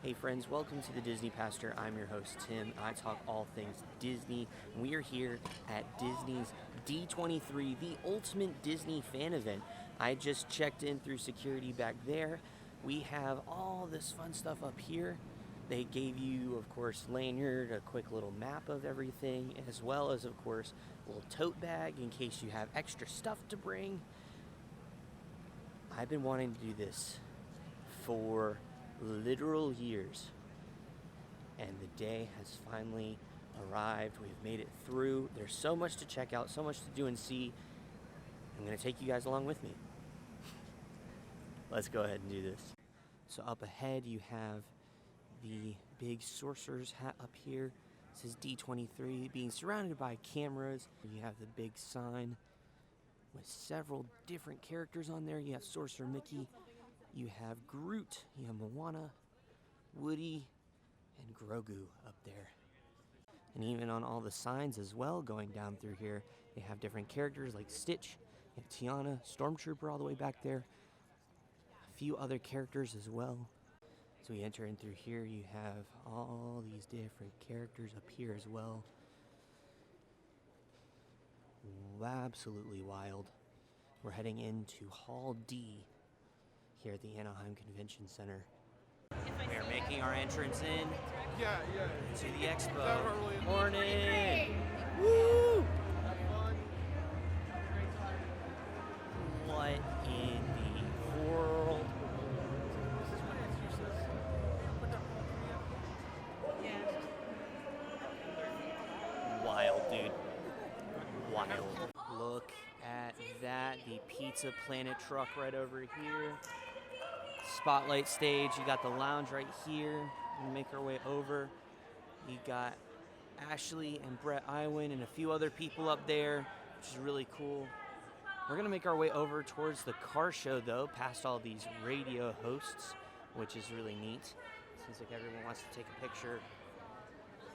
Hey friends, welcome to the Disney Pastor. I'm your host Tim. I talk all things Disney. We are here at Disney's D23, the ultimate Disney fan event. I just checked in through security back there. We have all this fun stuff up here. They gave you, of course, lanyard, a quick little map of everything, as well as, of course, a little tote bag in case you have extra stuff to bring. I've been wanting to do this for literal years, and the day has finally arrived. We've made it through. There's so much to check out, so much to do and see. I'm going to take you guys along with me. Let's go ahead and do this. So up ahead you have the big sorcerer's hat up here. It says D23, being surrounded by cameras. You have the big sign with several different characters on there. You have Sorcerer Mickey, you have Groot, you have Moana, Woody, and Grogu up there. And even on all the signs as well going down through here, they have different characters like Stitch, you have Tiana, Stormtrooper all the way back there, a few other characters as well. So we enter in through here, you have all these different characters up here as well. Absolutely wild. We're heading into Hall D here at the Anaheim Convention Center. We are making our entrance in to the expo. Morning! Woo! What in the world? Wild, dude. Wild. Look at that. The Pizza Planet truck right over here. Spotlight stage. You got the lounge right here. We make our way over. You got Ashley and Brett Iwin and a few other people up there, which is really cool. We're gonna make our way over towards the car show though, past all these radio hosts, which is really neat. Seems like everyone wants to take a picture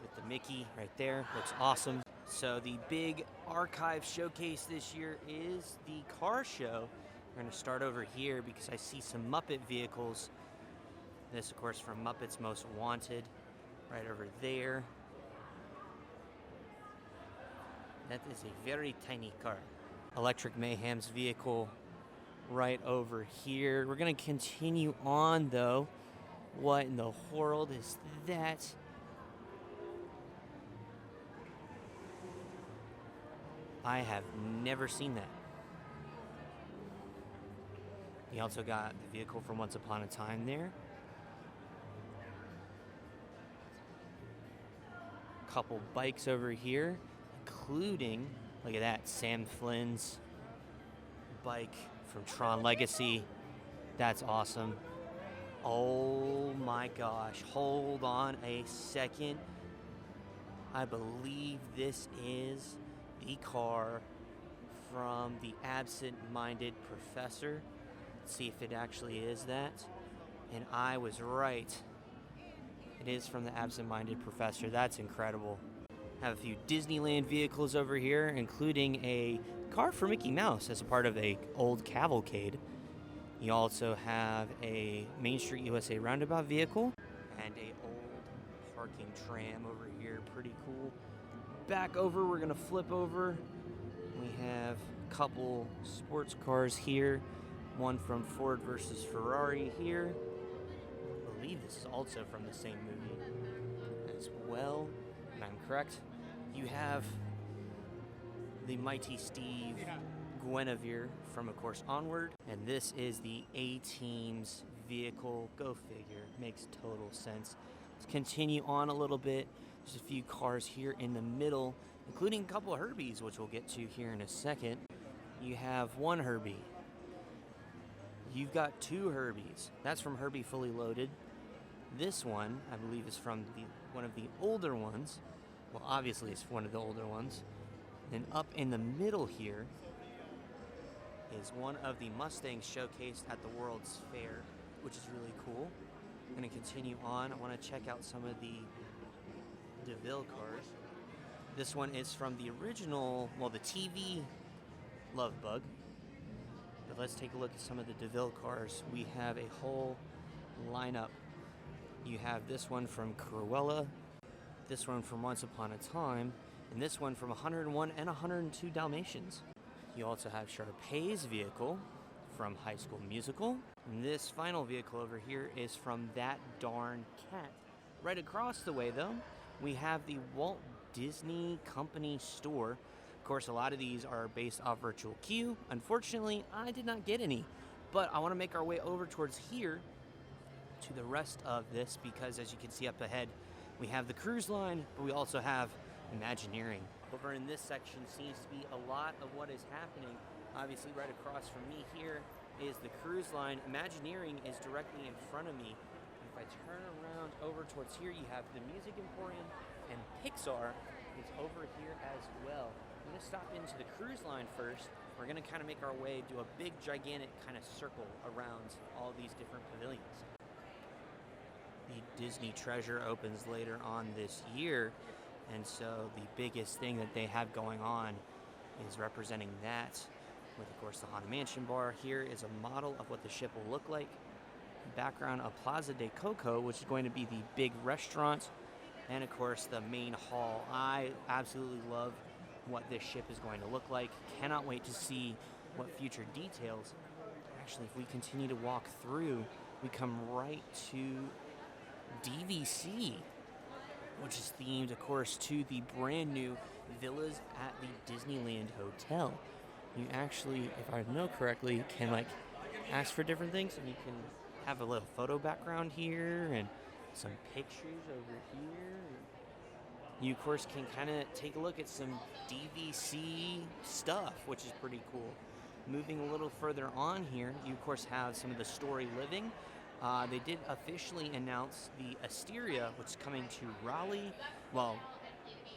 with the Mickey right there. Looks awesome. So the big archive showcase this year is the car show. We're going to start over here because I see some Muppet vehicles. This, of course, from Muppets Most Wanted, right over there. That is a very tiny car. Electric Mayhem's vehicle right over here. We're going to continue on, though. What in the world is that? I have never seen that. You also got the vehicle from Once Upon a Time there. Couple bikes over here, including, look at that, Sam Flynn's bike from Tron Legacy. That's awesome. Oh my gosh, hold on a second. I believe this is the car from The Absent-Minded Professor. Let's see if it actually is that. And I was right. It is from The Absent-Minded Professor. That's incredible. Have a few Disneyland vehicles over here, including a car for Mickey Mouse as a part of a old cavalcade. You also have a Main Street USA roundabout vehicle and a old parking tram over here. Pretty cool. Back over, we're gonna flip over. We have a couple sports cars here. One from Ford versus Ferrari here. I believe this is also from the same movie as well, if I'm correct. You have the Mighty Steve Guinevere from, of course, Onward. And this is the A-Team's vehicle. Go figure. Makes total sense. Let's continue on a little bit. There's a few cars here in the middle, including a couple of Herbies, which we'll get to here in a second. You have one Herbie. You've got two Herbies. That's from Herbie Fully Loaded. This one, I believe, is from one of the older ones. Well, obviously it's one of the older ones. And up in the middle here is one of the Mustangs showcased at the World's Fair, which is really cool. I'm going to continue on. I want to check out some of the DeVille cars. This one is from the original, well, the TV Love Bug. But let's take a look at some of the DeVille cars. We have a whole lineup You have this one from Cruella, this one from Once Upon a Time, and this one from 101 and 102 Dalmatians. You also have Sharpay's vehicle from High School Musical. And this final vehicle over here is from That Darn Cat. Right across the way, though, we have the Walt Disney Company store. Of course, a lot of these are based off Virtual Queue. Unfortunately, I did not get any. But I want to make our way over towards here to the rest of this because, as you can see up ahead, we have the cruise line, but we also have Imagineering. Over in this section seems to be a lot of what is happening. Obviously, right across from me here is the cruise line. Imagineering is directly in front of me. If I turn around over towards here, you have the Music Emporium, and Pixar is over here as well. I'm going to stop into the cruise line first. We're going to kind of make our way, do a big, gigantic kind of circle around all these different pavilions. The Disney Treasure opens later on this year, and so the biggest thing that they have going on is representing that with, of course, the Haunted Mansion bar. Here is a model of what the ship will look like. Background of Plaza de Coco, which is going to be the big restaurant, and of course the main hall. I absolutely love what this ship is going to look like. Cannot wait to see what future details. Actually, if we continue to walk through, we come right to DVC, which is themed, of course, to the brand new villas at the Disneyland Hotel. You actually, if I know correctly, can like ask for different things, and you can have a little photo background here and some pictures over here. You, of course, can kind of take a look at some DVC stuff, which is pretty cool. Moving a little further on here, you, of course, have some of the Story Living. They did officially announce the Asteria, which is coming to Raleigh. Well,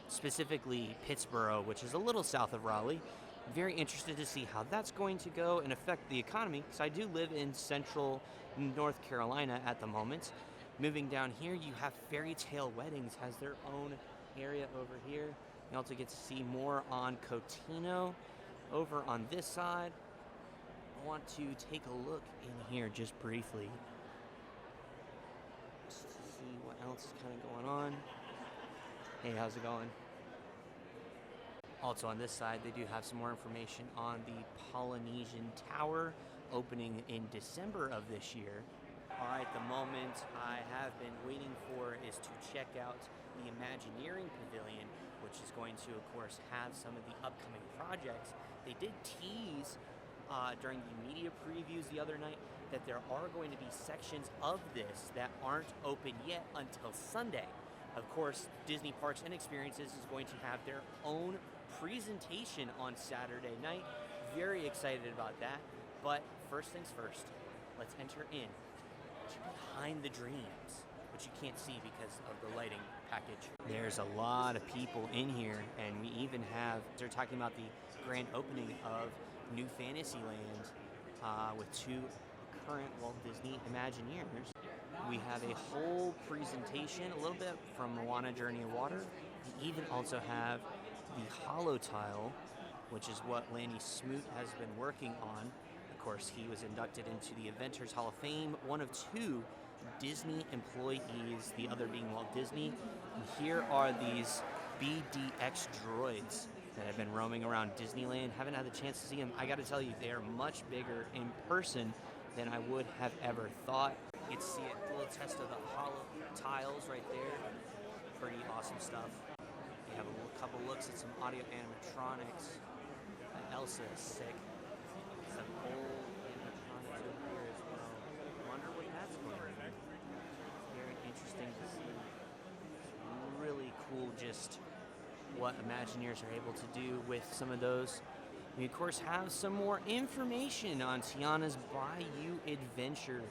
specifically Pittsburgh, which is a little south of Raleigh. Very interested to see how that's going to go and affect the economy, because I do live in central North Carolina at the moment. Moving down here, you have Fairy Tale Weddings, has their own area over here. You also get to see more on Cotino. Over on this side, I want to take a look in here just briefly, just to see what else is kind of going on. Hey, how's it going? Also on this side, they do have some more information on the Polynesian Tower opening in December of this year. All right, the moment I have been waiting for is to check out the Imagineering Pavilion, which is going to, of course, have some of the upcoming projects. They did tease during the media previews the other night that there are going to be sections of this that aren't open yet until Sunday. Of course, Disney Parks and Experiences is going to have their own presentation on Saturday night. Very excited about that. But first things first, let's enter in to Behind the Dreams, which you can't see because of the lighting package. There's a lot of people in here, and we even have, they're talking about the grand opening of New Fantasyland with two current Walt Disney Imagineers. We have a whole presentation, a little bit from Moana Journey of Water. We even also have the Holo Tile, which is what Lanny Smoot has been working on. Of course, he was inducted into the Inventors Hall of Fame, one of two Disney employees, the other being Walt Disney. And here are these BDX droids that have been roaming around Disneyland. Haven't had the chance to see them. I got to tell you, they are much bigger in person than I would have ever thought. You can see a little test of the Holo Tiles right there. Pretty awesome stuff. You have a couple looks at some audio animatronics. Elsa is sick. Some old animatronics over here as well. Wonder what that's going to be. Very interesting to see. Really cool just what Imagineers are able to do with some of those. We, of course, have some more information on Tiana's Bayou Adventure.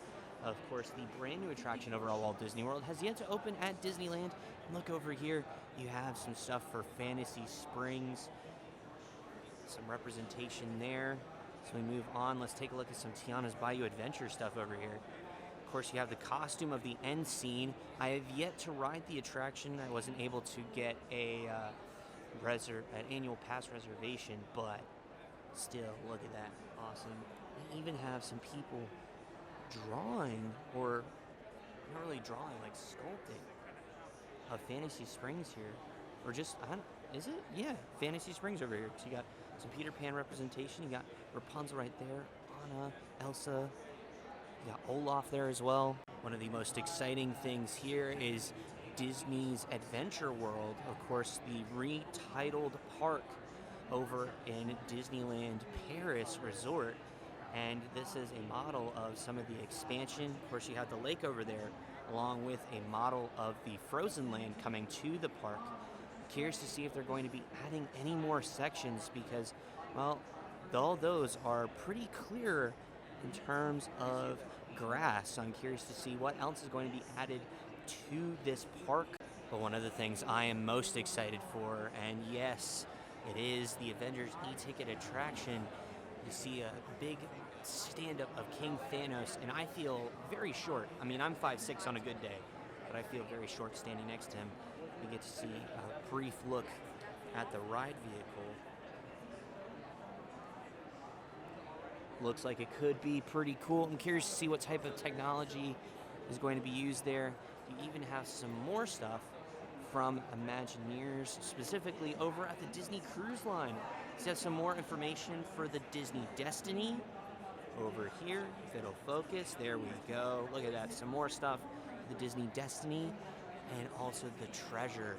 Of course, the brand new attraction over at Walt Disney World has yet to open at Disneyland. Look over here, you have some stuff for Fantasy Springs. Some representation there. So we move on. Let's take a look at some Tiana's Bayou Adventure stuff over here. Of course, you have the costume of the end scene. I have yet to ride the attraction. I wasn't able to get an annual pass reservation, but still, look at that. Awesome. We even have some people drawing or not really drawing, like sculpting of Fantasy Springs here. Or just, I don't, is it? Yeah, Fantasy Springs over here. So you got some Peter Pan representation. You got Rapunzel right there, Anna, Elsa. You got Olaf there as well. One of the most exciting things here is Disney's Adventure World. Of course, the retitled park over in Disneyland Paris Resort. And this is a model of some of the expansion. Of course, you have the lake over there, along with a model of the Frozen Land coming to the park. Curious to see if they're going to be adding any more sections because, well, all those are pretty clear in terms of grass. So I'm curious to see what else is going to be added to this park. But one of the things I am most excited for, and yes, it is the Avengers e-ticket attraction. You see a big stand-up of King Thanos, and I feel very short. I mean, I'm 5'6" on a good day, but I feel very short standing next to him. We get to see a brief look at the ride vehicle. Looks like it could be pretty cool. I'm curious to see what type of technology is going to be used there. You even have some more stuff from Imagineers, specifically over at the Disney Cruise Line. So have some more information for the Disney Destiny over here, if it'll focus. There we go. Look at that. Some more stuff, the Disney Destiny, and also the Treasure.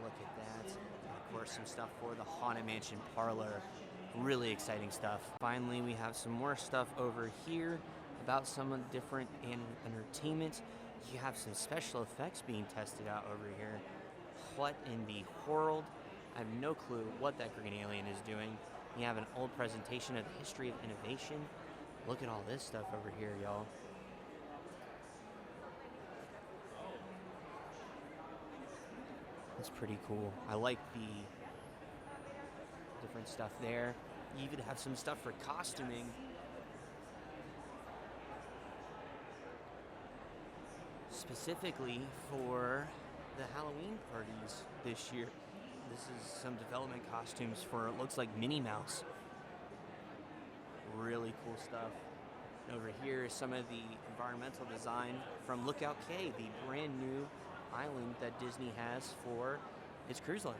Look at that. And of course, some stuff for the Haunted Mansion Parlor. Really exciting stuff. Finally, we have some more stuff over here about some of the different entertainment. You have some special effects being tested out over here. What in the world? I have no clue what that green alien is doing. You have an old presentation of the history of innovation. Look at all this stuff over here, y'all. That's pretty cool. I like the different stuff there. You even have some stuff for costuming. Specifically for the Halloween parties this year. This is some development costumes for, it looks like Minnie Mouse. Really cool stuff. And over here is some of the environmental design from Lookout Cay, the brand new island that Disney has for its cruise line.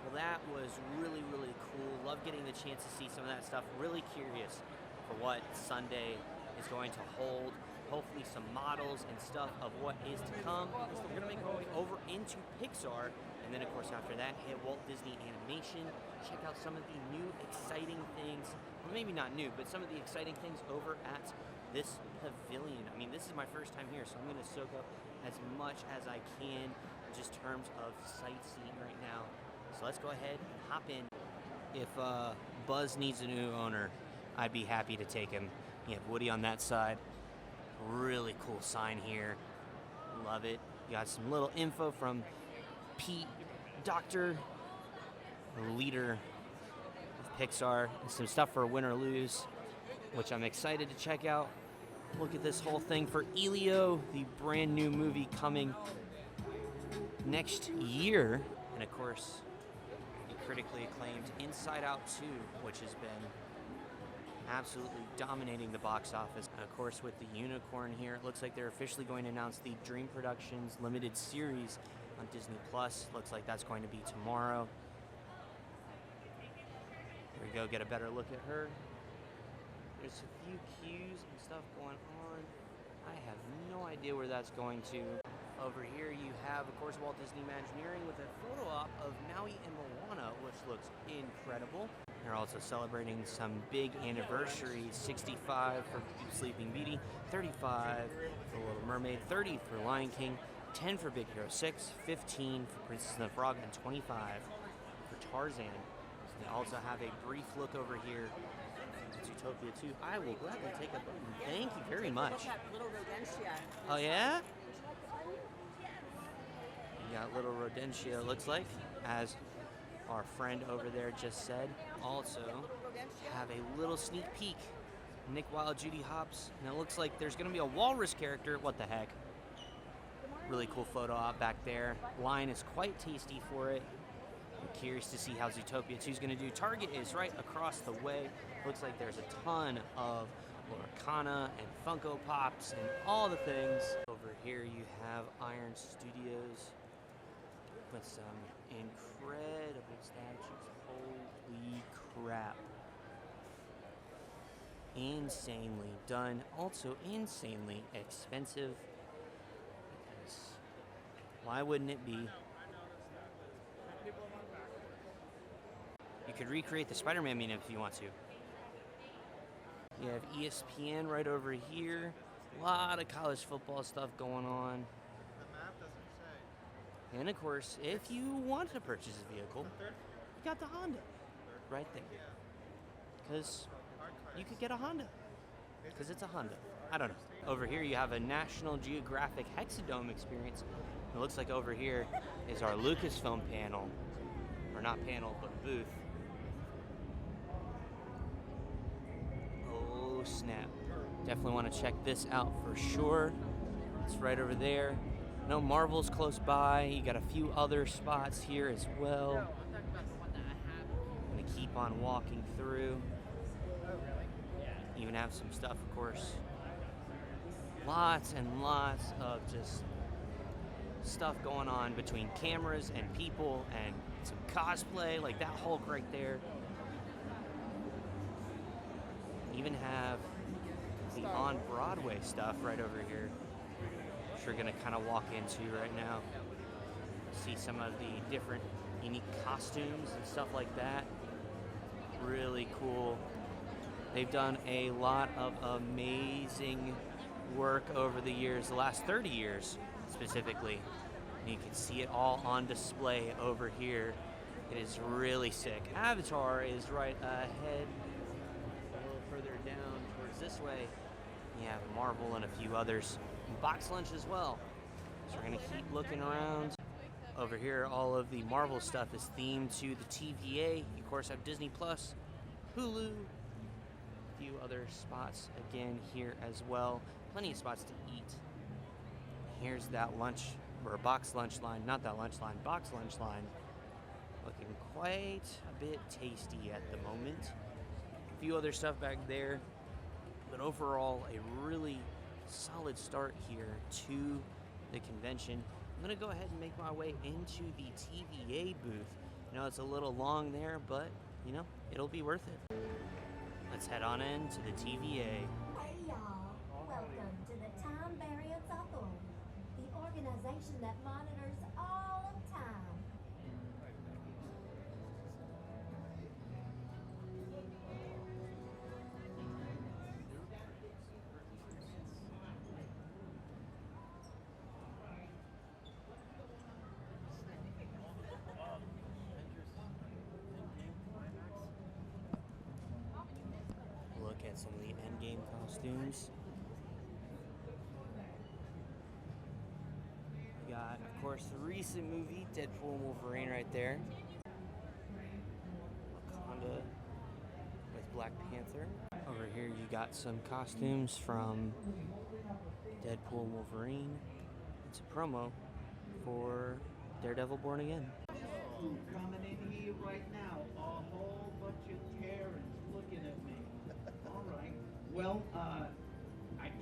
Well, that was really, really cool. Love getting the chance to see some of that stuff. Really curious for what Sunday is going to hold. Hopefully some models and stuff of what is to come. So we're gonna make our way over into Pixar, and then of course after that hit Walt Disney Animation. Check out some of the new exciting things, well, maybe not new, but some of the exciting things over at this pavilion. I mean, this is my first time here, so I'm gonna soak up as much as I can in just terms of sightseeing right now. So let's go ahead and hop in. If Buzz needs a new owner, I'd be happy to take him. You have Woody on that side. Really cool sign here. Love it. You got some little info from Pete Docter, the leader of Pixar, and some stuff for Win or Lose, which I'm excited to check out. Look at this whole thing for Elio, the brand new movie coming next year. And of course, the critically acclaimed Inside Out 2, which has been absolutely dominating the box office. And of course, with the unicorn here, it looks like they're officially going to announce the Dream Productions limited series on Disney Plus. Looks like that's going to be tomorrow. Here we go, get a better look at her. There's a few cues and stuff going on. I have no idea where that's going to. Over here you have, of course, Walt Disney Imagineering with a photo op of Maui and Moana, which looks incredible. They're also celebrating some big anniversaries, 65 for Sleeping Beauty, 35 for Little Mermaid, 30 for Lion King, 10 for Big Hero 6, 15 for Princess and the Frog, and 25 for Tarzan. So they also have a brief look over here at Zootopia 2. I will gladly take a button. Thank you very much. Little Rodentia. Oh yeah? You got Little Rodentia, looks like, as our friend over there just said. Also have a little sneak peek. Nick Wilde, Judy Hopps, and it looks like there's going to be a walrus character. What the heck? Really cool photo op back there. Line is quite tasty for it. I'm curious to see how Zootopia 2 is going to do. Target is right across the way. Looks like there's a ton of Lorcana and Funko Pops and all the things. Over here you have Iron Studios with some incredible statues. Holy crap. Insanely done. Also insanely expensive. Because why wouldn't it be? You could recreate the Spider-Man meme if you want to. You have ESPN right over here. A lot of college football stuff going on. The map doesn't say. And of course, if you want to purchase a vehicle, you got the Honda right there. Because you could get a Honda. Because it's a Honda. I don't know. Over here you have a National Geographic Hexadome experience. It looks like over here is our Lucasfilm panel. Or not panel, but booth. Oh snap. Definitely want to check this out for sure. It's right over there. No, Marvel's close by. You got a few other spots here as well. I'm gonna keep on walking through. Even have some stuff, of course. Lots and lots of just stuff going on between cameras and people and some cosplay, like that Hulk right there. Even have the on-Broadway stuff right over here, which we're gonna kind of walk into right now. See some of the different unique costumes and stuff like that. Really cool. They've done a lot of amazing work over the years, the last 30 years specifically. And you can see it all on display over here. It is really sick. Avatar is right ahead, a little further down towards this way. You have Marvel and a few others. And Box Lunch as well. So we're gonna keep looking around. Over here, all of the Marvel stuff is themed to the TVA. You of course have Disney Plus, Hulu, a few other spots again here as well. Plenty of spots to eat. Here's that lunch, or box lunch line, not that lunch line, box lunch line. Looking quite a bit tasty at the moment. A few other stuff back there. But overall, a really solid start here to the convention. I'm gonna go ahead and make my way into the TVA booth. I know it's a little long there, but you know, it'll be worth it. Let's head on in to the TVA. Hey y'all, welcome to the Time Variance Authority, the organization that monitors all of time. Look at some of the Endgame costumes. We got, of course, the recent movie, Deadpool and Wolverine right there. Wakanda with Black Panther. Over here you got some costumes from Deadpool and Wolverine. It's a promo for Daredevil Born Again. Coming in here right now, a whole bunch of Terrans looking at me. All right. Well, I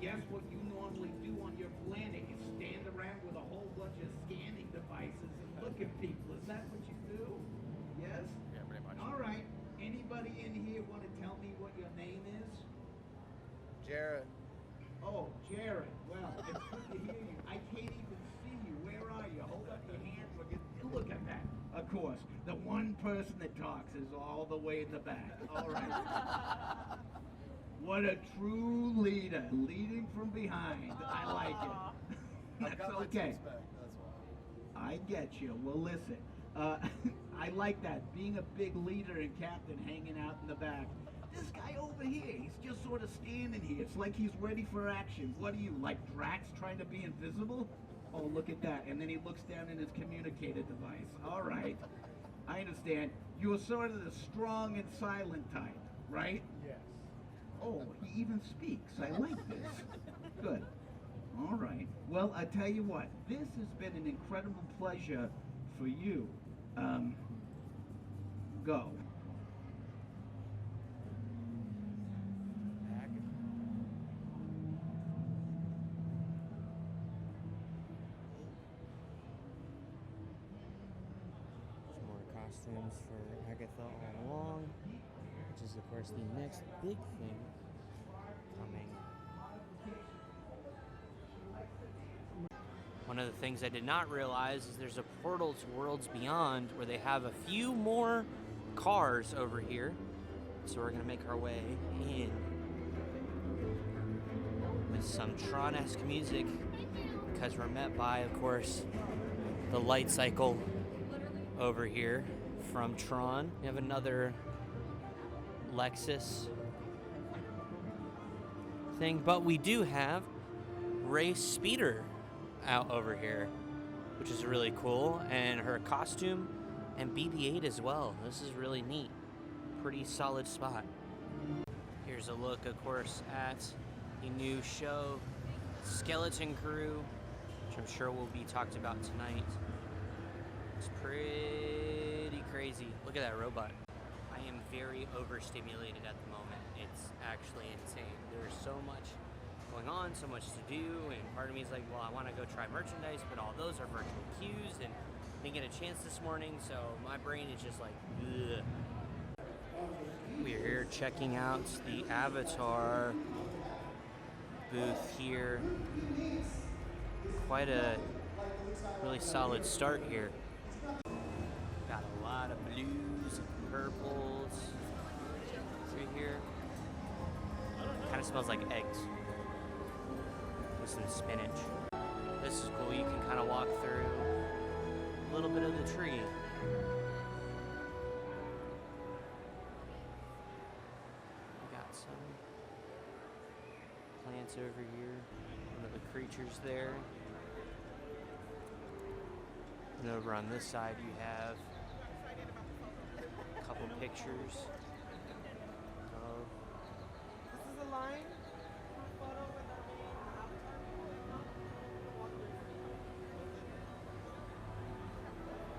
guess what you normally do on your planet is stand around with a whole bunch of scanning devices and look at people. Is that what you do? Yes? Yeah, pretty much. All right. Anybody in here want to tell me what your name is? Jared. Oh, Jared. Well, it's good to hear you. I can't even see you. Where are you? Hold up your hands. Look at that. Of course, the one person that talks is all the way in the back. All right. What a true leader, leading from behind. I like it. I've got my okay. teeth back, that's why. I get you. Well, listen. I like that. Being a big leader and captain hanging out in the back. This guy over here, he's just sort of standing here. It's like he's ready for action. What are you, like Drax trying to be invisible? Oh, look at that. And then he looks down in his communicator device. All right. I understand. You're sort of the strong and silent type, right? Yes. Oh, he even speaks. I like this. Good. All right. Well, I tell you what. This has been an incredible pleasure for you. Go. costumes for Agatha all along, which is of course the next big thing coming. One of the things I did not realize is there's a portal to Worlds Beyond where they have a few more cars over here. So we're gonna make our way in with some Tron-esque music because we're met by, of course, the light cycle over here from Tron. We have another Lexus thing, but we do have Race Speeder out over here, which is really cool, and her costume and BB-8 as well. This is really neat. Pretty solid spot. Here's a look, of course, at the new show, Skeleton Crew, which I'm sure will be talked about tonight. It's pretty crazy. Look at that robot. I am very overstimulated at the moment. It's actually insane. There's so much going on, so much to do, and part of me is like, well, I want to go try merchandise, but all those are virtual queues, and didn't get a chance this morning, so my brain is just like, ugh. We're here checking out the Avatar booth here. Quite a really solid start here. Got a lot of blues, purples through here. Kind of smells like eggs with some spinach. This is cool. You can kind of walk through a little bit of the tree. Plants over here, one of the creatures there. And over on this side you have a couple pictures of This is a line photo with our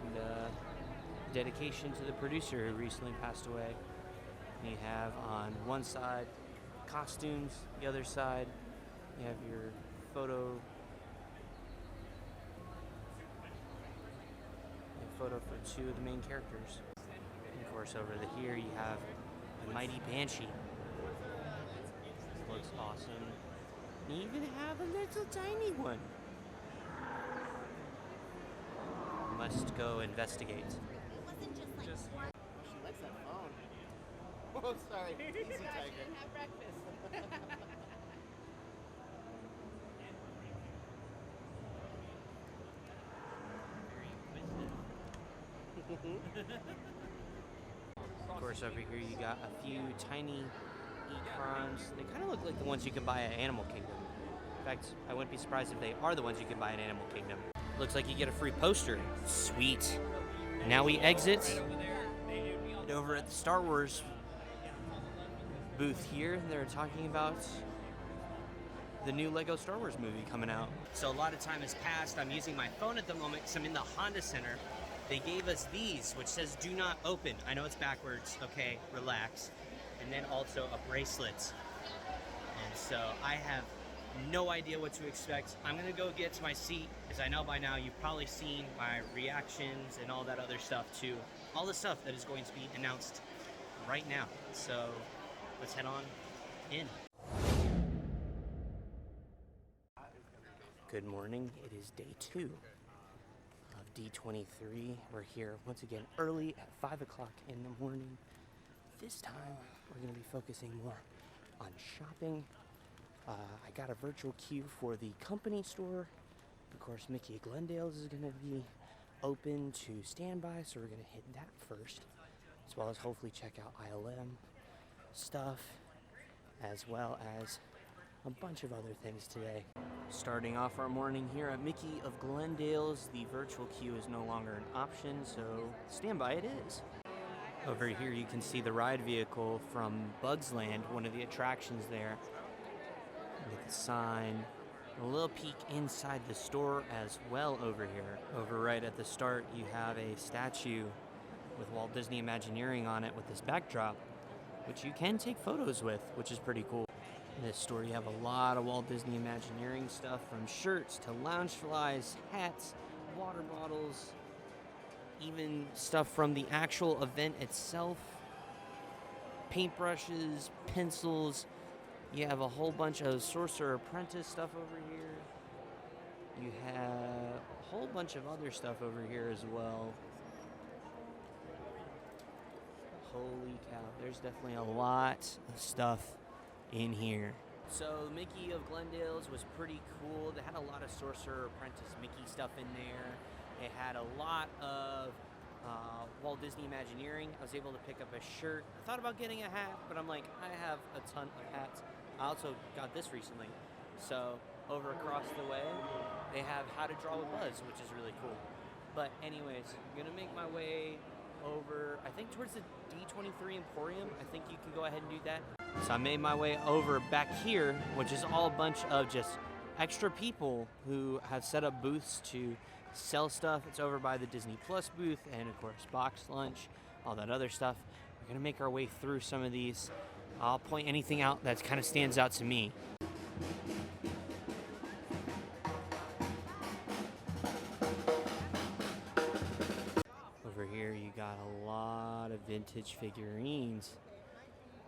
main and dedication to the producer who recently passed away. And you have on one side costumes, the other side you have your photo for two of the main characters. And of course over here you have the mighty Banshee. Looks awesome. You even have a little tiny one. Must go investigate. She likes that phone. Oh, sorry. Easy tiger. Have breakfast. Of course, over here you got a few tiny Ekrons. They kind of look like the ones you can buy at Animal Kingdom. In fact, I wouldn't be surprised if they are the ones you can buy at Animal Kingdom. Looks like you get a free poster. Sweet. Now we exit. And over at the Star Wars booth here, they're talking about the new Lego Star Wars movie coming out. So a lot of time has passed. I'm using my phone at the moment because I'm in the Honda Center. They gave us these, which says do not open. I know it's backwards. Okay, relax. And then also a bracelet. And so I have no idea what to expect. I'm gonna go get to my seat, as I know by now you've probably seen my reactions and all that other stuff to all the stuff that is going to be announced right now. So let's head on in. Good morning. It is day 2 of D23. We're here once again early at 5 o'clock in the morning. This time we're going to be focusing more on shopping. I got a virtual queue for the company store. Of course, Mickey at Glendale's is going to be open to standby, so we're going to hit that first, as well as hopefully check out ILM stuff, as well as a bunch of other things today. Starting off our morning here at Mickey of Glendale's, the virtual queue is no longer an option, so standby it is. Over here you can see the ride vehicle from Bugs Land, one of the attractions there. With the sign, a little peek inside the store as well over here. Over right at the start you have a statue with Walt Disney Imagineering on it with this backdrop, which you can take photos with, which is pretty cool. In this store you have a lot of Walt Disney Imagineering stuff, from shirts to Loungeflies, hats, water bottles, even stuff from the actual event itself. Paintbrushes, pencils. You have a whole bunch of Sorcerer Apprentice stuff over here. You have a whole bunch of other stuff over here as well. Holy cow, there's definitely a lot of stuff in here. So Mickey of Glendale's was pretty cool. They had a lot of Sorcerer Apprentice Mickey stuff in there. It had a lot of Walt Disney Imagineering. I was able to pick up a shirt. I thought about getting a hat, but I'm like, I have a ton of hats. I also got this recently. So over across the way, they have How to Draw with Buzz, which is really cool. But anyways, I'm gonna make my way over, I think towards the D23 Emporium. I think you can go ahead and do that. So I made my way over back here, which is all a bunch of just extra people who have set up booths to sell stuff. It's over by the Disney Plus booth and of course Box Lunch, all that other stuff. We're gonna make our way through some of these. I'll point anything out that kind of stands out to me. Over here you got a lot of vintage figurines,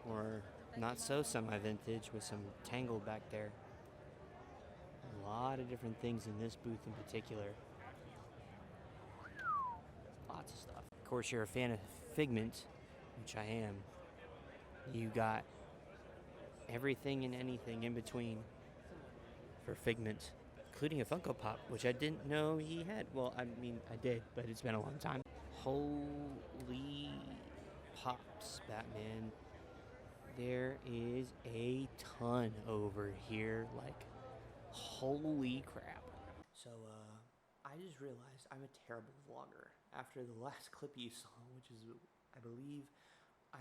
or not so semi-vintage with some Tangled back there. A lot of different things in this booth in particular. Lots of stuff. Of course, you're a fan of Figment, which I am. You got everything and anything in between for Figment, including a Funko Pop, which I didn't know he had. Well, I mean, I did, but it's been a long time. Holy pops, Batman. There is a ton over here, like, holy crap. So, I just realized I'm a terrible vlogger after the last clip you saw, which is, I believe,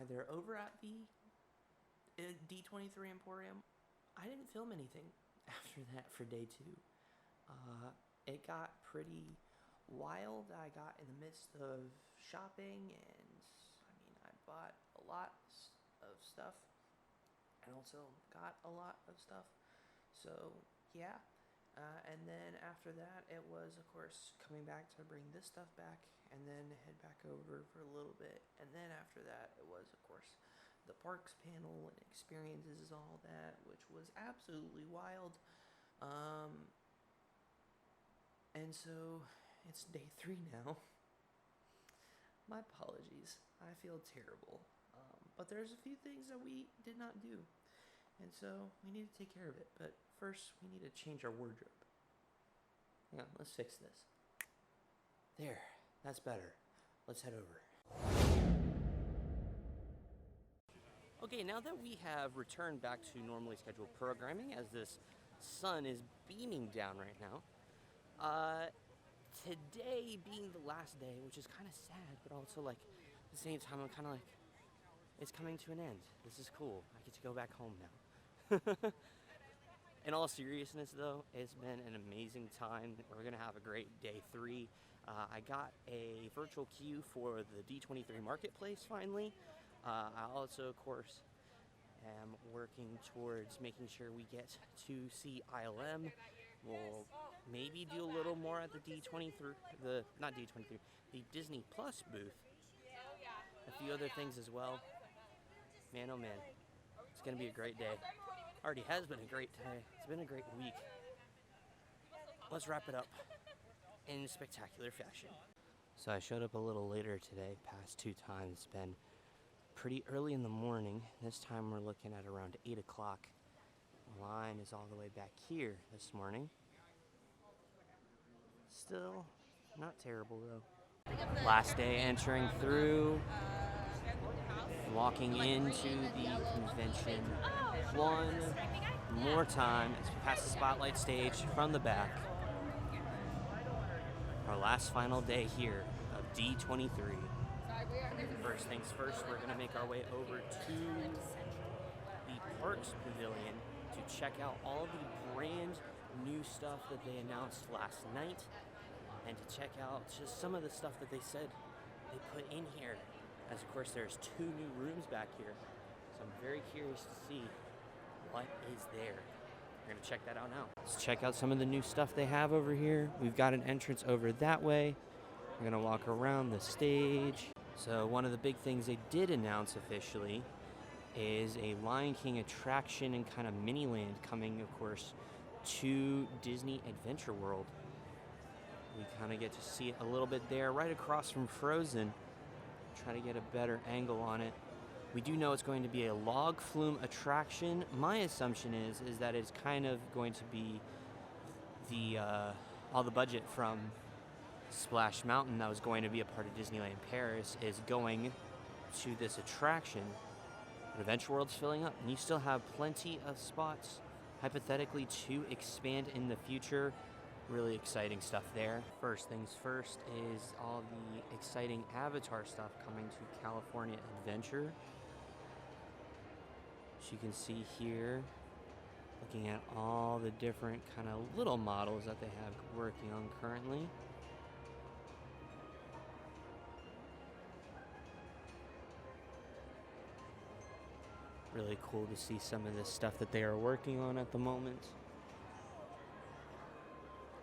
either over at the D23 Emporium. I didn't film anything after that for day 2. It got pretty wild. I got in the midst of shopping, and I mean, I bought a lot of stuff and also got a lot of stuff. So yeah. And then after that, it was, of course, coming back to bring this stuff back and then head back over for a little bit. And then after that, it was, of course, the parks panel and experiences, all that, which was absolutely wild. And so it's day 3 now. My apologies. I feel terrible. But there's a few things that we did not do. And so we need to take care of it. But first, we need to change our wardrobe. Hang on, let's fix this. There, that's better. Let's head over. Okay, now that we have returned back to normally scheduled programming, as this sun is beaming down right now, today being the last day, which is kind of sad, but also, like, at the same time, I'm kind of like, it's coming to an end. This is cool. I get to go back home now. In all seriousness, though, it's been an amazing time. We're going to have a great day 3. I got a virtual queue for the D23 Marketplace, finally. I also, of course, am working towards making sure we get to see ILM. We'll maybe do a little more at the D23, the Disney Plus booth. A few other things as well. Man, oh man, it's going to be a great day. Already has been a great day. It's been a great week. Let's wrap it up in spectacular fashion. So I showed up a little later today, past 2 times. It's been pretty early in the morning. This time we're looking at around 8 o'clock. The line is all the way back here this morning. Still not terrible though. Last day entering through. Walking into the convention one more time as we pass the spotlight stage from the back. Our last final day here of D23. First things first, we're going to make our way over to the Parks Pavilion to check out all the brand new stuff that they announced last night and to check out just some of the stuff that they said they put in here. As of course there's 2 new rooms back here, so I'm very curious to see what is there. We're gonna check that out now. Let's check out some of the new stuff they have over here. We've got an entrance over that way. We're gonna walk around the stage. So one of the big things they did announce officially is a Lion King attraction and kind of mini land coming, of course, to Disney Adventure World. We kind of get to see it a little bit there, right across from Frozen. Try to get a better angle on it. We do know it's going to be a log flume attraction. My assumption is that it's kind of going to be the all the budget from Splash Mountain that was going to be a part of Disneyland Paris is going to this attraction. But Adventure World's filling up, and you still have plenty of spots, hypothetically, to expand in the future. Really exciting stuff there. First things first is all the exciting Avatar stuff coming to California Adventure. As you can see here, looking at all the different kind of little models that they have working on currently. Really cool to see some of this stuff that they are working on at the moment.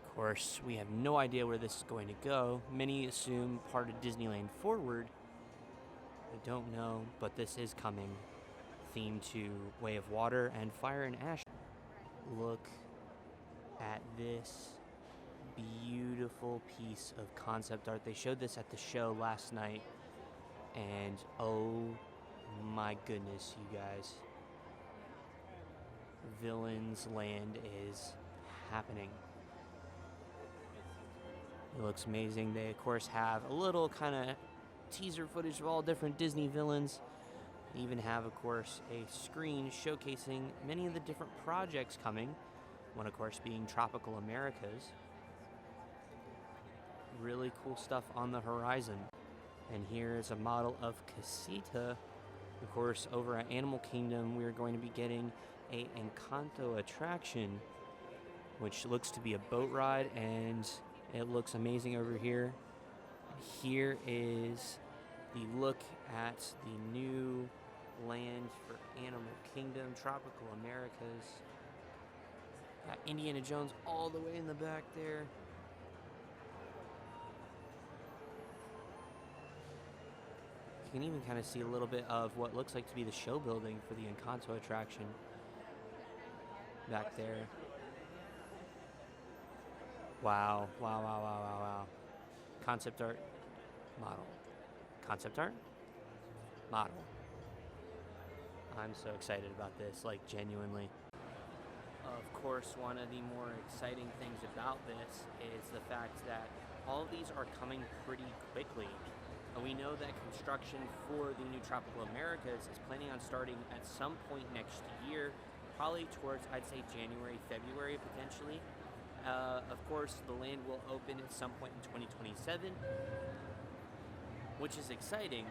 Of course, we have no idea where this is going to go. Many assume part of Disneyland Forward. I don't know, but this is coming. Themed to Way of Water and Fire and Ash. Look at this beautiful piece of concept art. They showed this at the show last night, and oh my goodness, you guys. Villains Land is happening. It looks amazing. They, of course, have a little kind of teaser footage of all different Disney villains. They even have, of course, a screen showcasing many of the different projects coming. One, of course, being Tropical Americas. Really cool stuff on the horizon. And here's a model of Casita. Of course, over at Animal Kingdom, we're going to be getting a Encanto attraction, which looks to be a boat ride, and it looks amazing over here. Here is the look at the new land for Animal Kingdom, Tropical Americas. Got Indiana Jones all the way in the back there. You can even kind of see a little bit of what looks like to be the show building for the Encanto attraction back there. Wow, wow, wow, wow, wow, wow. Concept art, model. Concept art, model. I'm so excited about this, like genuinely. Of course, one of the more exciting things about this is the fact that all of these are coming pretty quickly. And we know that construction for the new Tropical Americas is planning on starting at some point next year, probably towards, I'd say, January, February, potentially. Of course, the land will open at some point in 2027, which is exciting.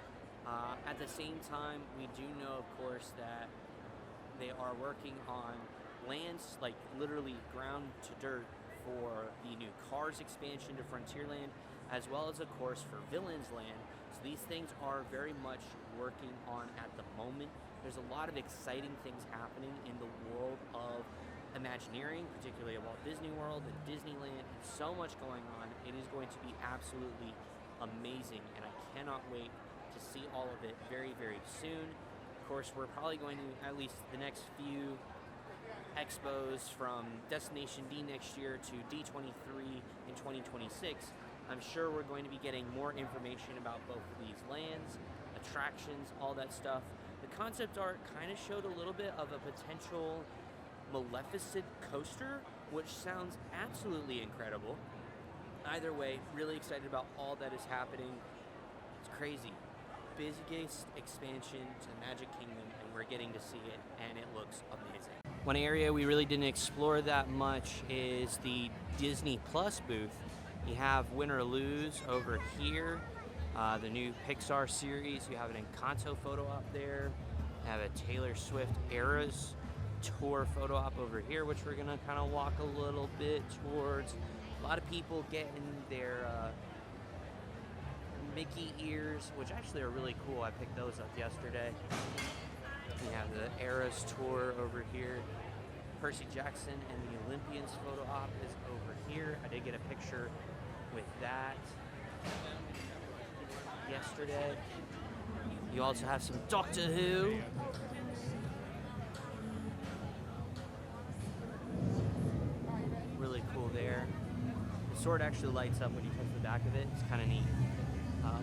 At the same time, we do know, of course, that they are working on lands, like literally ground to dirt, for the new Cars expansion to Frontierland, as well as, of course, for Villains Land. So these things are very much working on at the moment. There's a lot of exciting things happening in the world of Imagineering, particularly at Walt Disney World and Disneyland, and so much going on. It is going to be absolutely amazing, and I cannot wait to see all of it very, very soon. Of course, we're probably going to, at least the next few expos from Destination D next year to D23 in 2026, I'm sure we're going to be getting more information about both of these lands, attractions, all that stuff. The concept art kind of showed a little bit of a potential Maleficent coaster, which sounds absolutely incredible. Either way, really excited about all that is happening. It's crazy. Biggest expansion to Magic Kingdom, and we're getting to see it, and it looks amazing. One area we really didn't explore that much is the Disney Plus booth. You have Win or Lose over here, the new Pixar series. You have an Encanto photo op there. You have a Taylor Swift Eras Tour photo op over here, which we're gonna kind of walk a little bit towards. A lot of people getting their Mickey ears, which actually are really cool. I picked those up yesterday. We have the Eras Tour over here. Percy Jackson and the Olympians photo op is over here. I did get a picture with that. yesterday. You also have some Doctor Who. Really cool there. The sword actually lights up when you touch the back of it. It's kind of neat.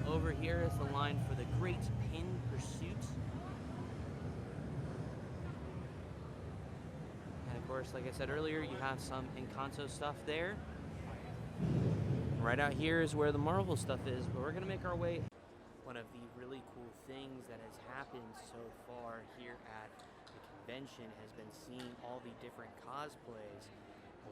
Over here is the line for the Great Pin Pursuit. And of course, like I said earlier, you have some Encanto stuff there. Right out here is where the Marvel stuff is, but we're gonna make our way. One of the really cool things that has happened so far here at the convention has been seeing all the different cosplays.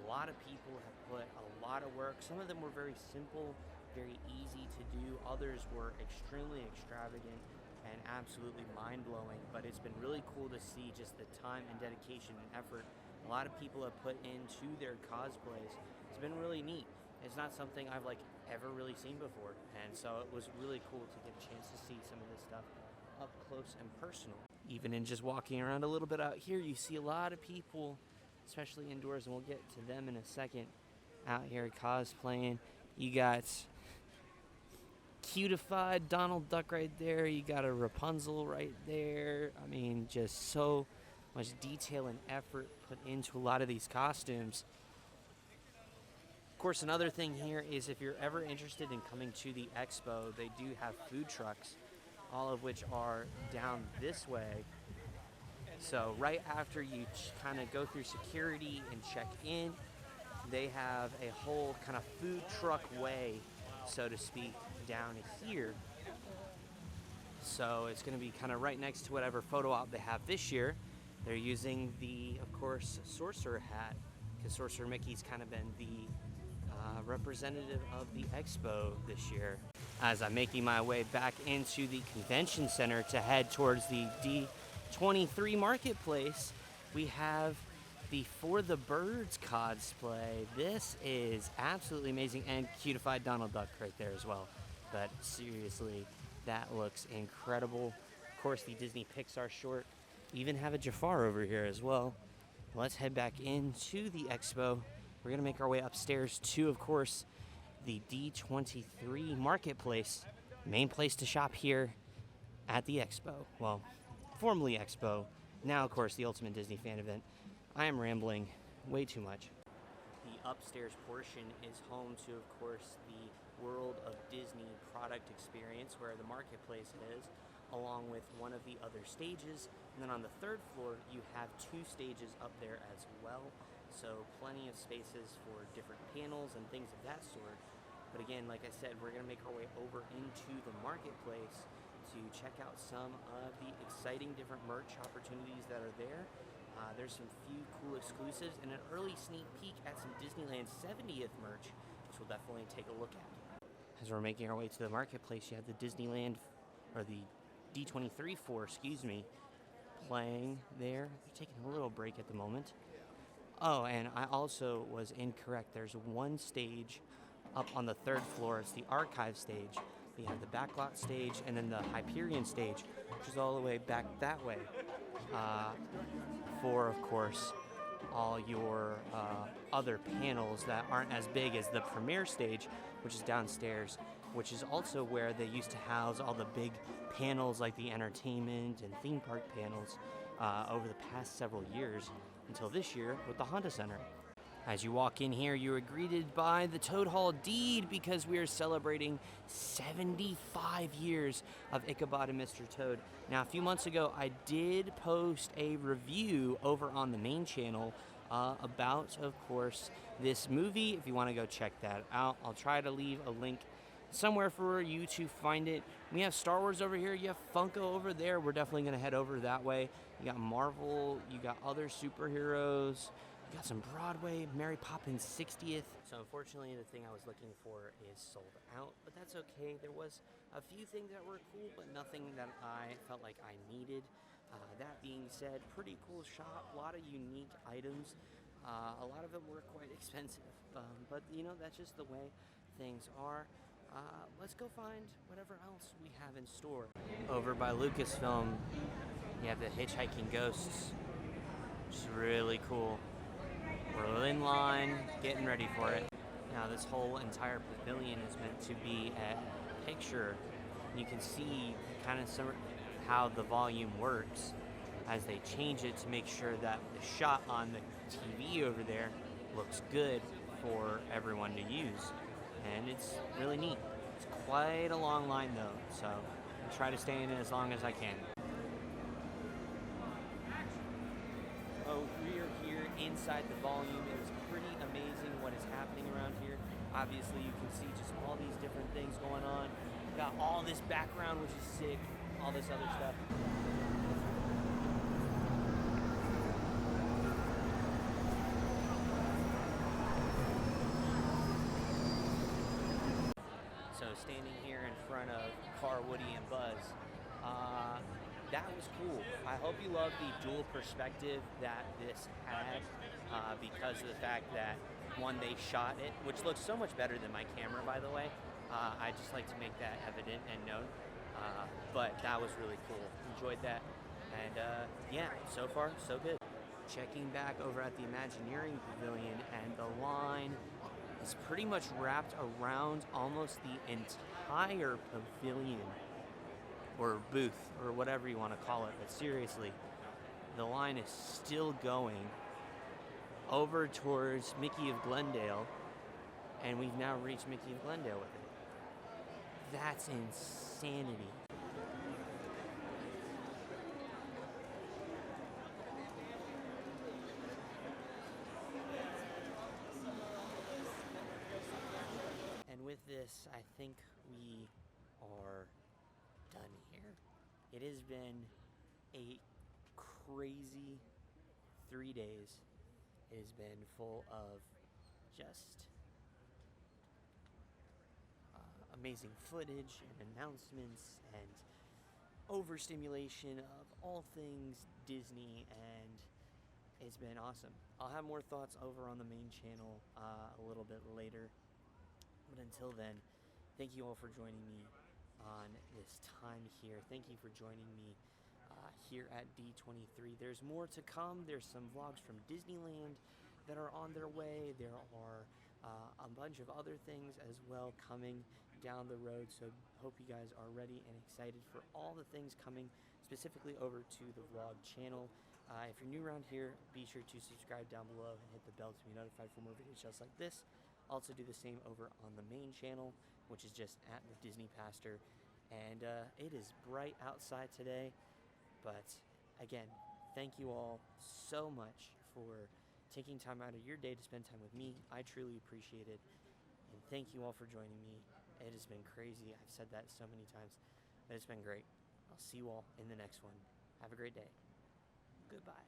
A lot of people have put a lot of work. Some of them were very simple, very easy to do. Others were extremely extravagant and absolutely mind-blowing, but it's been really cool to see just the time and dedication and effort a lot of people have put into their cosplays. It's been really neat. It's not something I've ever really seen before, and so it was really cool to get a chance to see some of this stuff up close and personal. Even in just walking around a little bit out here, you see a lot of people, especially indoors, and we'll get to them in a second, out here cosplaying. You got cutified Donald Duck right there. You got a Rapunzel right there. I mean, just so much detail and effort put into a lot of these costumes. Of course, another thing here is if you're ever interested in coming to the expo, they do have food trucks, all of which are down this way. So right after you kind of go through security and check in, they have a whole kind of food truck way, so to speak, down here. So it's going to be kind of right next to whatever photo op they have this year. They're using the, of course, Sorcerer hat, because Sorcerer Mickey's kind of been the representative of the expo this year. As I'm making my way back into the convention center to head towards the D23 marketplace, we have the For the Birds cosplay. This is absolutely amazing, and cutified Donald Duck right there as well. But seriously, that looks incredible. Of course, the Disney Pixar short. We even have a Jafar over here as well. Let's head back into the expo. We're gonna make our way upstairs to, of course, the D23 marketplace, main place to shop here at the expo. Well, formerly expo, now of course the Ultimate Disney Fan Event. I am rambling way too much. The upstairs portion is home to, of course, the World of Disney product experience, where the marketplace is, along with one of the other stages. And then on the third floor, you have 2 stages up there as well. So plenty of spaces for different panels and things of that sort. But again, like I said, we're gonna make our way over into the marketplace to check out some of the exciting different merch opportunities that are there. There's some few cool exclusives and an early sneak peek at some Disneyland 70th merch, which we'll definitely take a look at. As we're making our way to the marketplace, you have the Disneyland, or the D23 floor, excuse me, playing there. They're taking a little break at the moment. Oh, and I also was incorrect. There's one stage up on the 3rd floor. It's the archive stage. You have the backlot stage and then the Hyperion stage, which is all the way back that way. For, of course, all your other panels that aren't as big as the premiere stage, which is downstairs, which is also where they used to house all the big panels like the entertainment and theme park panels over the past several years, until this year with the Honda Center. As you walk in here, you are greeted by the Toad Hall Deed, because we are celebrating 75 years of Ichabod and Mr. Toad. Now, a few months ago, I did post a review over on the main channel about, of course, this movie. If you want to go check that out, I'll try to leave a link somewhere for you to find it. We have Star Wars over here. You have Funko over there. We're definitely going to head over that way. You got Marvel. You got other superheroes. You got some Broadway, Mary Poppins 60th. So unfortunately, the thing I was looking for is sold out, but that's okay. There was a few things that were cool, but nothing that I felt like I needed. That being said, pretty cool shop, a lot of unique items. A lot of them were quite expensive, but you know, that's just the way things are. Let's go find whatever else we have in store. Over by Lucasfilm, you have the Hitchhiking Ghosts, which is really cool. We're in line, getting ready for it. Now, this whole entire pavilion is meant to be a picture, You can see kind of how the volume works as they change it to make sure that the shot on the TV over there looks good for everyone to use. And it's really neat. It's quite a long line though, so I'll try to stay in it as long as I can. Oh, we are here inside the volume. It is pretty amazing what is happening around here. Obviously you can see just all these different things going on. Got all this background, which is sick, all this other stuff. So standing here in front of Car Woody and Buzz, that was cool. I hope you love the dual perspective that this had because of the fact that, one, they shot it, which looks so much better than my camera, by the way. I just like to make that evident and known. But that was really cool. Enjoyed that. And yeah, so far, so good. Checking back over at the Imagineering Pavilion, and the line is pretty much wrapped around almost the entire pavilion, or booth, or whatever you want to call it. But seriously, the line is still going over towards Mickey of Glendale, and we've now reached Mickey of Glendale with it. That's insanity. And with this, I think we are done here. It has been a crazy 3 days. It has been full of just amazing footage and announcements and overstimulation of all things Disney, and it's been awesome. I'll have more thoughts over on the main channel a little bit later, but until then, thank you all for joining me on this time here. Thank you for joining me here at D23. There's more to come. There's some vlogs from Disneyland that are on their way. There are a bunch of other things as well coming down the road, so hope you guys are ready and excited for all the things coming specifically over to the vlog channel. If you're new around here, be sure to subscribe down below and hit the bell to be notified for more videos just like this. Also do the same over on the main channel, which is just at the Disney Pastor. And it is bright outside today, but again, thank you all so much for taking time out of your day to spend time with me. I truly appreciate it, and thank you all for joining me. It has been crazy. I've said that so many times, but it's been great. I'll see you all in the next one. Have a great day. Goodbye.